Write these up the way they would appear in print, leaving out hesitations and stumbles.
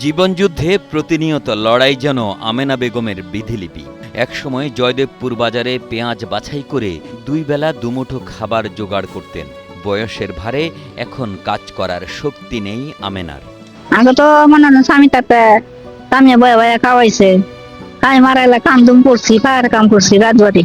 জীবনযুদ্ধে প্রতিনিয়ত লড়াই যেন আমেনা বেগমের বিধিলিপি। একসময় জয়দেবপুর বাজারে পেঁয়াজ বাছাই করে দুই বেলা দুমুঠো খাবার জোগাড় করতেন। বয়সের ভারে এখন কাজ করার শক্তি নেই আমেনার। আগে তো মনে হয় স্বামী তাতে স্বামী বয়ে বয়ে খাওয়াইছে, খাই মারাইলে কাম দুম করছি, ফায়ার কাম করছি রাজবাড়ি।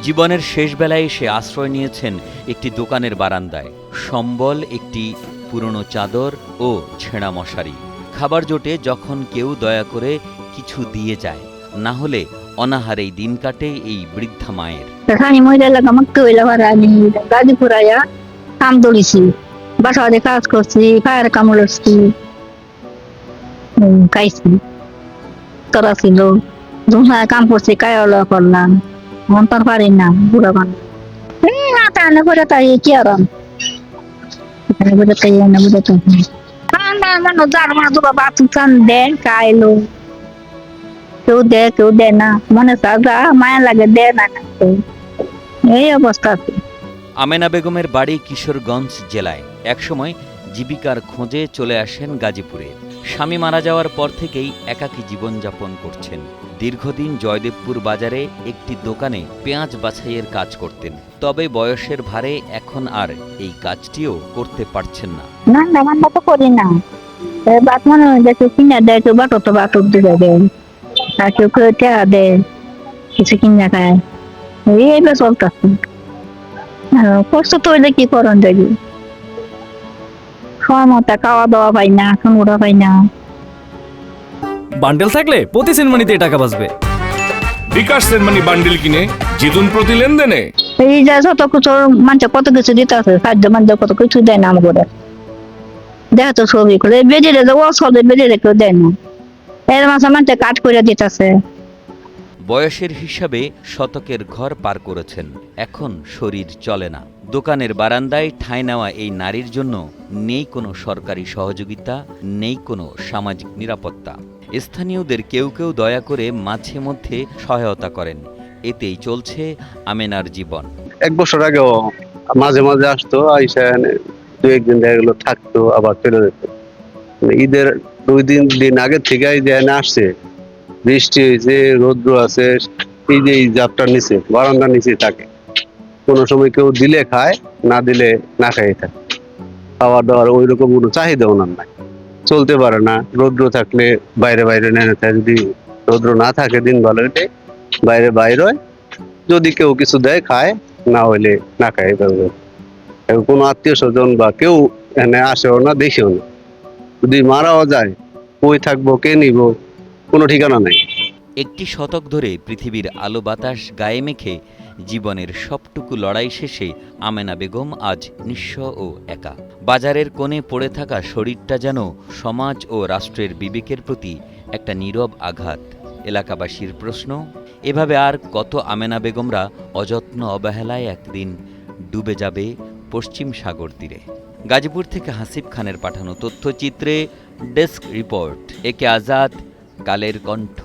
জীবনের শেষ বেলায় এসে আশ্রয় নিয়েছেন একটি দোকানের বারান্দায়। সম্বল একটি পুরনো চাদর ও ছেঁড়া মশারি। খাবার জোটে যখন কেউ দয়া করে কিছু দিয়ে যায়, না হলে অনাহারেই দিন কাটে এই বৃদ্ধা মায়ের। স্বামী মহিলা এলাকা আমাকে হইলে পরে আমি গাজীপুর আয়া কাম ধরেছি, বাসাবাড়ি কাজ করছি, ফায়ার কাম করছি, খাইছি। তোরা ছিল ধুমসায় কাম করছি, কায়লা করলাম, মন তো আর পারি না বুড়া বান না টানে করে তাই কি আরাম এখানে করে তাই না বুঝে তো ঠান্ডা মানুষ যার মা দুবা বাথরুম চান দেয় খাইলো, কেউ দেয় কেউ দেয় না, মনে সাজা মায়া লাগে দেয় না, এই অবস্থা আছে। আমেনা বেগমের বাড়ি কিশোরগঞ্জ জেলায়। একসময় জীবিকার খোঁজে চলে আসেন গাজীপুরে। স্বামী মারা যাওয়ার পর থেকেই একাকী জীবনযাপন করছেন। দীর্ঘদিন জয়দেবপুর বাজারে একটি দোকানে পেঁয়াজ বাছাইয়ের কাজ করতেন। তবে বয়সের ভারে এখন আর এই কাজটিও করতে পারছেন না। না না রান্না তো করি না, বাত মনে হয় যে কেউ কিনে দেয়, কেউ বাটো তো বাটক দিয়ে দেয়, আর কেউ কেউ টেকা দেয়, কিছু কিনে খায়, এইবার চলতেছে। কষ্ট তো হইলে কি করন যাবি, সময় মতো খাওয়া দাওয়া পাই না, খাওয়া পাই না। বান্ডেল থাকলে প্রতি সেনমানিতে টাকা বাঁচবে। বিকাশ সেনমানি বান্ডেল কিনে জিতুন প্রতি লেনদেনে। এই যে যত কিছু মানুষ কত কিছু দিতে আছে, খাদ্য মানুষ কত কিছু দেয় না আমাদের, দেখা তো ছবি করে বেজে রেখে ও সব বেজে রেখে দেয় না, এর মাঝে মানুষ কাট করে দিতেছে। বয়সের হিসাবে শতকের ঘর পার করেছেন, এখন শরীর চলে না। দোকানের বারান্দায় ঠাঁই নেওয়া এই নারীর জন্য নেই কোনো সরকারি সহযোগিতা, নেই কোনো সামাজিক নিরাপত্তা। স্থানীয়দের কেউ কেউ দয়া করে মাঝে মধ্যে সহায়তা করেন, এতেই চলছে আমেনার জীবন। এক বছর আগেও মাঝে মাঝে আসতো, আইসা দু একদিন দেখা গেলো থাকতো, আবার চলে যেত। ঈদের দিন আগে থেকে আসছে, বৃষ্টি হয়েছে, রৌদ্র আছে, এই যে এই জাপটার নিচে বারান্দার নিচে থাকে। কোনো সময় কেউ দিলে খায়, না দিলে না খাই থাকে। খাওয়ার দাওয়ার ওই রকম কোনো চাহিদা ওনার নাই, চলতে পারে না। রৌদ্র থাকলে বাইরে বাইরে নেনে থাকে, যদি রৌদ্র না থাকে দিন ভালো হইলে বাইরে বাইরে হয়, যদি কেউ কিছু দেয় খায়, না হইলে না খায়। কোনো আত্মীয় স্বজন বা কেউ এখানে আসেও না, দেখেও না। যদি মারাও যায়, কই থাকবো, কে নিব, কোনো ঠিকানা নাই। একটি শতক ধরে পৃথিবীর আলো বাতাস গায়ে মেখে জীবনের সবটুকু লড়াই শেষে আমেনা বেগম আজ নিঃস্ব ও একা। বাজারের কোণে পড়ে থাকা শরীরটা যেন সমাজ ও রাষ্ট্রের বিবেকের প্রতি একটা নীরব আঘাত। এলাকাবাসীর প্রশ্ন, এভাবে আর কত আমেনা বেগমরা অযত্ন অবহেলায় একদিন ডুবে যাবে পশ্চিম সাগর তীরে। গাজীপুর থেকে হাসিব খানের পাঠানো তথ্যচিত্রে ডেস্ক রিপোর্ট, একে আজাদ, কালের কণ্ঠ।